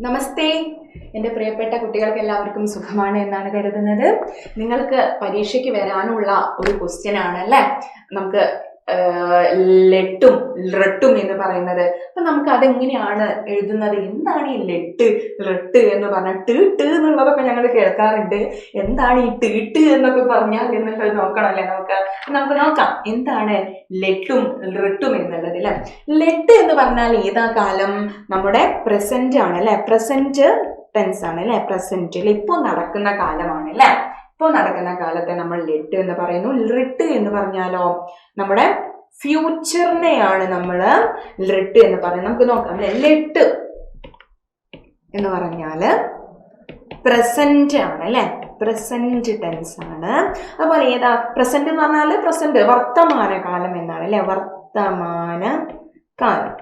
നമസ്തേ. എൻ്റെ പ്രിയപ്പെട്ട കുട്ടികൾക്ക് എല്ലാവർക്കും സുഖമാണ് എന്നാണ് കരുതുന്നത്. നിങ്ങൾക്ക് പരീക്ഷയ്ക്ക് വരാനുള്ള ഒരു ക്വസ്റ്റ്യൻ ആണ് അല്ലേ? നമുക്ക് ലെട്ടും റെട്ടും എന്ന് പറയുന്നത്. അപ്പൊ നമുക്ക് അതെങ്ങനെയാണ് എഴുതുന്നത്? എന്താണ് ഈ ലെട്ട് റെട്ട് എന്ന് പറഞ്ഞാൽ? ട് എന്നുള്ളതൊക്കെ ഞങ്ങൾ കേൾക്കാറുണ്ട്. എന്താണ് ഈ ട് എന്നൊക്കെ പറഞ്ഞാൽ എന്നുള്ളത് നോക്കണമല്ലേ? നമുക്ക് നോക്കാം എന്താണ് ലെട്ടും റെട്ടും എന്നുള്ളത് അല്ലെ. ലെട്ട് എന്ന് പറഞ്ഞാൽ ഏതാ കാലം? നമ്മുടെ പ്രസന്റ് ആണ് അല്ലെ. പ്രസന്റ് ടെൻസ് ആണ് അല്ലെ. പ്രസന്റിൽ ഇപ്പോൾ നടക്കുന്ന കാലമാണ് അല്ലെ. ഇപ്പോൾ നടക്കുന്ന കാലത്തെ നമ്മൾ ലെട്ട് എന്ന് പറയുന്നു. റിട്ട് എന്ന് പറഞ്ഞാലോ നമ്മുടെ ഫ്യൂച്ചറിനെയാണ് നമ്മൾ റിട്ട് എന്ന് പറയുന്നത്. നമുക്ക് നോക്കാം. ലെട്ട് എന്ന് പറഞ്ഞാല് പ്രസന്റ് ആണ് അല്ലെ. പ്രസന്റ് ടെൻസ് ആണ്. അതുപോലെ ഏതാ പ്രസന്റ് എന്ന് പറഞ്ഞാല് പ്രസന്റ് വർത്തമാന കാലം എന്നാണ് അല്ലെ. വർത്തമാന കാലം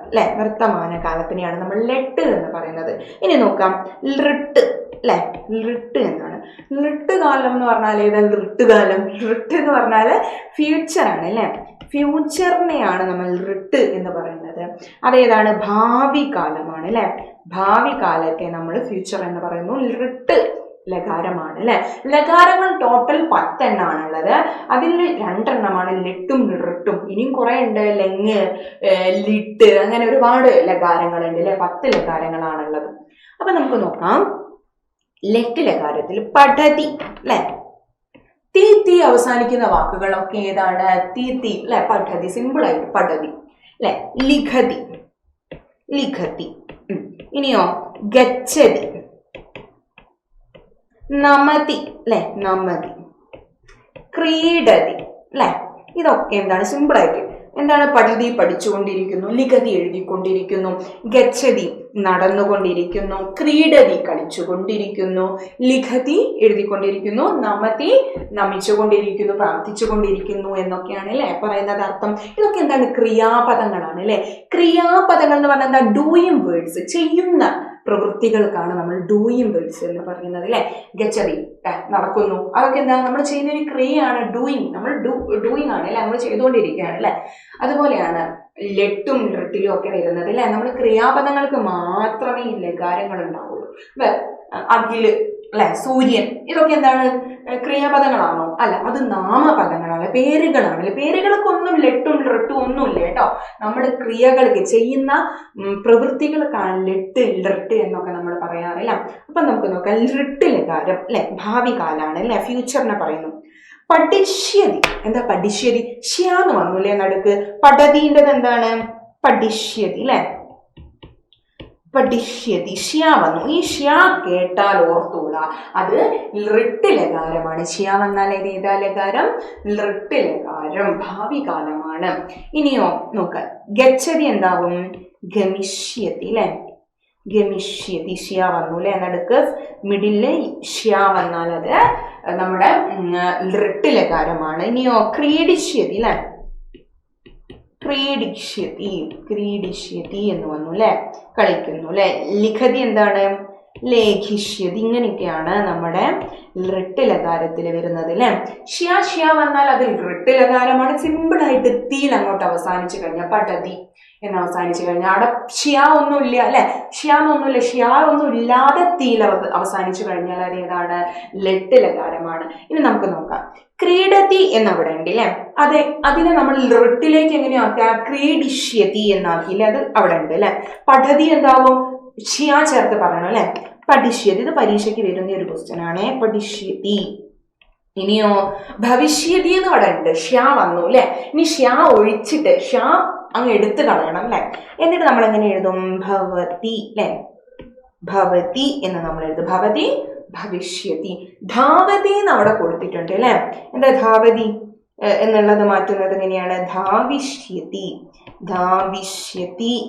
അല്ലെ. വർത്തമാന കാലത്തിനെയാണ് നമ്മൾ ലെട്ട് എന്ന് പറയുന്നത്. ഇനി നോക്കാം റിട്ട് അല്ലെ. റിട്ട് എന്നാണ്. റിട്ട് കാലം എന്ന് പറഞ്ഞാൽ ഏതാ? റിട്ട് കാലം. റിട്ട് എന്ന് പറഞ്ഞാൽ ഫ്യൂച്ചർ ആണ് അല്ലെ. ഫ്യൂച്ചറിനെയാണ് നമ്മൾ റിട്ട് എന്ന് പറയുന്നത്. അതേതാണ്? ഭാവി കാലമാണ് അല്ലെ. ഭാവി കാലത്തെ നമ്മൾ ഫ്യൂച്ചർ എന്ന് പറയുന്നു. റിട്ട് ലകാരമാണ് അല്ലെ. ലകാരങ്ങൾ ടോട്ടൽ 10 എണ്ണാണുള്ളത്. അതിൽ 2 എണ്ണമാണ് ലെട്ടും റിട്ടും. ഇനിയും കുറെ ഉണ്ട്. ലെങ്, ലിട്ട്, അങ്ങനെ ഒരുപാട് ലകാരങ്ങളുണ്ട് അല്ലെ. 10 ലകാരങ്ങളാണുള്ളത്. അപ്പൊ നമുക്ക് നോക്കാം. ലെറ്റ് ലകാരത്തിൽ പഠതി അല്ലെ. തീ അവസാനിക്കുന്ന വാക്കുകളൊക്കെ ഏതാണ്? തീ അല്ലെ. പഠതി സിമ്പിൾ ആയിട്ട് പഠതി അല്ലെ. ലിഖതി. ഇനിയോ ഗച്ഛതി, നമതി അല്ലെ. നമതി, ക്രീഡതി അല്ലെ. ഇതൊക്കെ എന്താണ്? സിമ്പിൾ ആയിട്ട് എന്താണ്? പഠതി പഠിച്ചുകൊണ്ടിരിക്കുന്നു, ലിഖതി എഴുതിക്കൊണ്ടിരിക്കുന്നു, ഗച്ഛതി നടന്നുകൊണ്ടിരിക്കുന്നു, ക്രീഡതി കളിച്ചുകൊണ്ടിരിക്കുന്നു, ലിഖതി എഴുതിക്കൊണ്ടിരിക്കുന്നു, നമതി നമിച്ചുകൊണ്ടിരിക്കുന്നു, പ്രാർത്ഥിച്ചുകൊണ്ടിരിക്കുന്നു എന്നൊക്കെയാണ് അല്ലെ പറയുന്നത് അർത്ഥം. ഇതൊക്കെ എന്താണ്? ക്രിയാപദങ്ങളാണ് അല്ലെ. ക്രിയാപദങ്ങൾ എന്ന് പറഞ്ഞാൽ എന്താ? ഡൂയിങ് വേർഡ്സ്, ചെയ്യുന്ന പ്രവൃത്തികൾക്കാണ് നമ്മൾ ഡൂയിങ് വേർഡ്സ് എന്ന് പറയുന്നത് അല്ലെ. ഗച്ഛതി നടക്കുന്നു. അതൊക്കെ എന്താ? നമ്മൾ ചെയ്യുന്ന ഒരു ക്രിയയാണ് ഡൂയിങ്. നമ്മൾ ഡൂയിങ് ആണ് അല്ലെ. നമ്മൾ ചെയ്തുകൊണ്ടിരിക്കുകയാണ് അല്ലെ. അതുപോലെയാണ് ലെട്ടും റിട്ടിലും ഒക്കെ വരുന്നത് അല്ലെ. നമ്മൾ ക്രിയാപദങ്ങൾക്ക് മാത്രമേ ഈ ലകാരങ്ങൾ ഉണ്ടാവുള്ളൂ. അഖില് അല്ലെ, സൂര്യൻ, ഇതൊക്കെ എന്താണ്? ക്രിയാപദങ്ങളാണോ? അല്ല, അത് നാമപദങ്ങളാണ്, പേരുകളാണ്. പേരുകൾക്ക് ഒന്നും ലെട്ടും റിട്ടും ഒന്നുമില്ല കേട്ടോ. നമ്മുടെ ക്രിയകൾക്ക്, ചെയ്യുന്ന പ്രവൃത്തികൾക്കാണ് ലെട്ട് റിട്ട് എന്നൊക്കെ നമ്മൾ പറയാറില്ല. അപ്പൊ നമുക്ക് നോക്കാം. റിട്ട് ലകാരം അല്ലെ. ഭാവി കാലാണ് അല്ലെ. ഫ്യൂച്ചറിനെ പറയുന്നു. പഠിഷ്യതി. എന്താ പഠിഷ്യതി? ശ്യാന്ന് വന്നുല്ലേ നടുക്ക്. പഠതിൻ്റെത് എന്താണ്? പഠിഷ്യതി അല്ലെ. പഠിഷ്യതി, ശ്യാ വന്നു. ഈ ശ്യാ കേട്ടാൽ ഓർത്തുക, അത് റിട്ട് ലകാരമാണ്. ശ്യാ വന്നാൽ ഏതാ ലകാരം? റിട്ട് ലകാരം, ഭാവി കാലമാണ്. ഇനിയോ നോക്ക. ഗച്ഛതി എന്താവും? ഗമിഷ്യതി അല്ലെ. ഗമിഷ്യതി, ശ്യാ വന്നു അല്ലെ നടുക്ക്. മിഡില് ശ്യാ വന്നാൽ അത് നമ്മുടെ റിട്ട് ലകാരമാണ്. ഇനിയോ ക്രീഡിഷ്യതി അല്ലെ. ക്രീഡിഷ്യതി എന്ന് വന്നു അല്ലെ. കളിക്കുന്നു അല്ലെ. ലിഖതി എന്താണ്? ലേഖിഷ്യതി. ഇങ്ങനെയൊക്കെയാണ് നമ്മുടെ റിട്ട് ലകാരത്തിൽ വരുന്നത് അല്ലെ. ശ്യാ വന്നാൽ അത് റിട്ട് ലകാരമാണ്. സിമ്പിൾ ആയിട്ട് തീയിൽ അങ്ങോട്ട് അവസാനിച്ചു കഴിഞ്ഞാൽ പഠതി എന്ന് അവസാനിച്ചു കഴിഞ്ഞാൽ അവിടെ ഷ്യാ ഒന്നുമില്ല അല്ലെ. ഷ്യാന്നൊന്നുമില്ല. ഷ്യാ ഒന്നും ഇല്ലാതെ തീയിൽ അവസാനിച്ചു കഴിഞ്ഞാൽ അത് ഏതാണ്? ലെട്ട് ലകാരമാണ്. ഇനി നമുക്ക് നോക്കാം. ക്രീഡതി എന്നവിടെ ഉണ്ട് അല്ലെ. അതെ, അതിനെ നമ്മൾ റിട്ടിലേക്ക് എങ്ങനെയാക്കാം? ക്രീഡിഷ്യതി എന്നാക്കിയില്ലേ, അത് അവിടെ ഉണ്ട് അല്ലെ. പഠതി എന്താവും? ഷ്യാ ചേർത്ത് പറയണം അല്ലെ. പഠിഷ്യതി. ഇത് പരീക്ഷയ്ക്ക് വരുന്ന ഒരു ക്വസ്റ്റ്യൻ ആണ്. പഠിഷ്യതി. ഇനിയോ ഭവിഷ്യതി എന്ന് അവിടെ ഉണ്ട്. ഷ്യാ വന്നു അല്ലെ. ഇനി ഷ്യാ ഒഴിച്ചിട്ട് ഷ്യാ അങ്ങ് എടുത്തു കളയണം അല്ലെ. എന്നിട്ട് നമ്മൾ എങ്ങനെ എഴുതും? ഭവതി അല്ലെ. ഭവതി എന്ന് നമ്മൾ എഴുതും. ഭവതി, ഭവിഷ്യതി. ധാവതി എന്ന് അവിടെ കൊടുത്തിട്ടുണ്ട് അല്ലെ. എന്താ ധാവതി എന്നുള്ളത് മാറ്റുന്നത് എങ്ങനെയാണ്? ധാവിഷ്യതി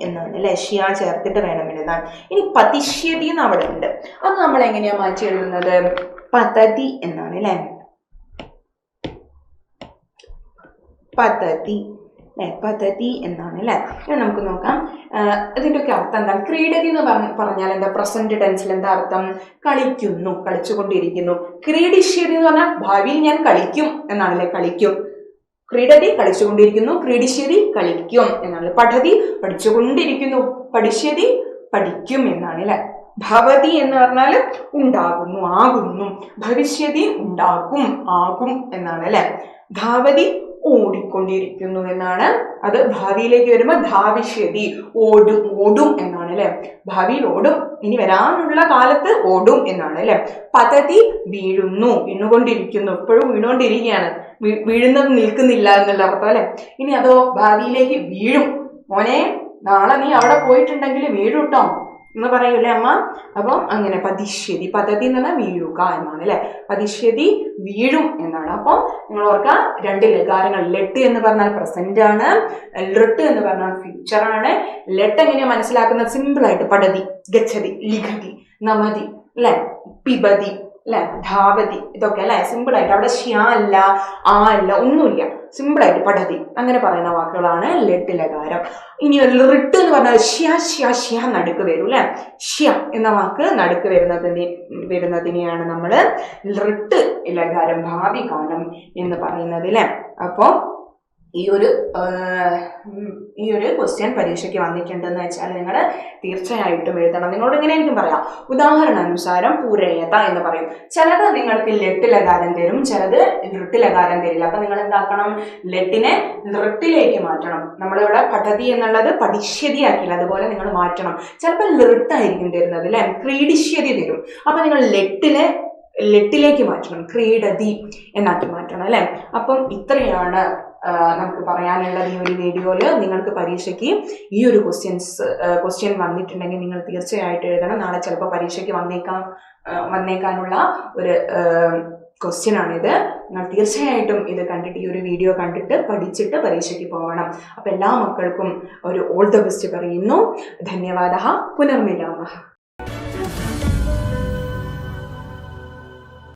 എന്നാണ് അല്ലെ. ഷ്യാ ചേർത്തിട്ട് വേണം എഴുതാൻ. ഇനി പതിഷ്യതി എന്ന് അവിടെ ഉണ്ട്. അത് നമ്മൾ എങ്ങനെയാ മാറ്റി എഴുതുന്നത്? പതതി എന്നാണ് അല്ലെ. പതതി എന്നാണ് അല്ലെ. നമുക്ക് നോക്കാം ഇതിന്റെ ഒക്കെ അർത്ഥം എന്താണ്. ക്രീഡതി എന്ന് പറഞ്ഞാൽ എന്താ? പ്രസന്റ് ടെൻസിൽ എന്താ അർത്ഥം? കളിക്കുന്നു, കളിച്ചുകൊണ്ടിരിക്കുന്നു. ക്രീഡിഷ്യതി എന്ന് പറഞ്ഞാൽ ഭാവിയിൽ ഞാൻ കളിക്കും എന്നാണല്ലേ. കളിക്കും. ക്രീഡതി കളിച്ചുകൊണ്ടിരിക്കുന്നു, ക്രീഡിഷ്യതി കളിക്കും എന്നാണ്. പഠതി പഠിച്ചുകൊണ്ടിരിക്കുന്നു, പഠിഷ്യതി പഠിക്കും എന്നാണ് അല്ലെ. ഭവതി എന്ന് പറഞ്ഞാൽ ഉണ്ടാകുന്നു, ആകുന്നു. ഭവിഷ്യതി ഉണ്ടാകും, ആകും എന്നാണ് അല്ലെ. ധാവതി ഓടിക്കൊണ്ടിരിക്കുന്നു എന്നാണ്. അത് ഭാവിയിലേക്ക് വരുമ്പോൾ ധാവിഷ്യതി ഓടും, ഓടും എന്നാണ് അല്ലെ. ഭാവിയിൽ ഓടും, ഇനി വരാനുള്ള കാലത്ത് ഓടും എന്നാണ് അല്ലെ. പതതി വീഴുന്നു, വീണുകൊണ്ടിരിക്കുന്നു, ഇപ്പോഴും വീണുകൊണ്ടിരിക്കുകയാണ്, വീഴുന്നത് നിൽക്കുന്നില്ല എന്നുള്ള അർത്ഥം അല്ലെ. ഇനി അതോ ഭാവിയിലേക്ക് വീഴും, മോനെ നാളെ നീ അവിടെ പോയിട്ടുണ്ടെങ്കിൽ വീഴുട്ടോ എന്ന് പറയൂലേ അമ്മ. അപ്പം അങ്ങനെ പതിഷ്യതി, പദ്ധതി എന്ന് പറഞ്ഞാൽ വീഴുക എന്നാണ് അല്ലെ. പതിഷ്യതി വീഴും എന്നാണ്. അപ്പോൾ നിങ്ങൾ ഓർക്കുക, രണ്ട് ലകാരങ്ങൾ. ലെട്ട് എന്ന് പറഞ്ഞാൽ പ്രസന്റ് ആണ്, ലൃട്ട് എന്ന് പറഞ്ഞാൽ ഫ്യൂച്ചർ ആണ്. ലെട്ട് എങ്ങനെയാ മനസ്സിലാക്കുന്നത്? സിമ്പിൾ ആയിട്ട് പടതി, ഗച്ഛതി, ലിഖതി, നമതി അല്ലെ, പിബതി അല്ലെ, ധാവതി, ഇതൊക്കെ അല്ലെ സിമ്പിൾ ആയിട്ട്. അവിടെ ശ്യാ അല്ല, ആ അല്ല, ഒന്നുമില്ല, സിമ്പിൾ ആയിട്ട് പടതി അങ്ങനെ പറയുന്ന വാക്കുകളാണ് ലെട്ട് ലകാരം. ഇനി ഋട്ട് എന്ന് പറഞ്ഞാൽ ശ്യ ശ്യ ശ്യ നടുക്ക് വരും അല്ലെ. ശ്യ എന്ന വാക്ക് നടുക്ക് വരുന്നതിനെയാണ് നമ്മൾ ഋട്ട് ലകാരം, ഭാവി കാലം എന്ന് പറയുന്നത് അല്ലെ. അപ്പോ ഈ ഒരു ക്വസ്റ്റ്യൻ പരീക്ഷയ്ക്ക് വന്നിട്ടുണ്ടെന്ന് വെച്ചാൽ നിങ്ങൾ തീർച്ചയായിട്ടും എഴുതണം. നിങ്ങളോട് ഇങ്ങനെയായിരിക്കും പറയാം, ഉദാഹരണാനുസാരം പൂരയത എന്ന് പറയും. ചിലത് നിങ്ങൾക്ക് ലെട്ട് ലകാരം തരും, ചിലത് ഋട്ട് ലകാരം തരില്ല. അപ്പൊ നിങ്ങൾ എന്താക്കണം? ലെട്ടിനെ ഋട്ടിലേക്ക് മാറ്റണം. നമ്മളിവിടെ പദ്ധതി എന്നുള്ളത് പഠിഷ്യതി ആക്കില്ല, അതുപോലെ നിങ്ങൾ മാറ്റണം. ചിലപ്പോൾ ഋട്ടായിരിക്കും തരുന്നത് അല്ലെ, ക്രീഡിഷ്യതി തരും. അപ്പൊ നിങ്ങൾ ലെട്ടിലേക്ക് മാറ്റണം, ക്രീഡതി എന്നാക്കി മാറ്റണം അല്ലെ. അപ്പം ഇത്രയാണ് നമുക്ക് പറയാനുള്ളത് ഈ ഒരു വീഡിയോയിൽ. നിങ്ങൾക്ക് പരീക്ഷയ്ക്ക് ഈ ഒരു ക്വസ്റ്റ്യൻ വന്നിട്ടുണ്ടെങ്കിൽ നിങ്ങൾ തീർച്ചയായിട്ടും എഴുതണം. നാളെ ചിലപ്പോൾ പരീക്ഷയ്ക്ക് വന്നേക്കാനുള്ള ഒരു ക്വസ്റ്റ്യൻ ആണിത്. നിങ്ങൾ തീർച്ചയായിട്ടും ഇത് കണ്ടിട്ട്, ഈ ഒരു വീഡിയോ കണ്ടിട്ട് പഠിച്ചിട്ട് പരീക്ഷയ്ക്ക് പോകണം. അപ്പം എല്ലാ മക്കൾക്കും ഒരു ഓൾ ദ ബെസ്റ്റ് പറയുന്നു. ധന്യവാദ. പുനർമിലാമः.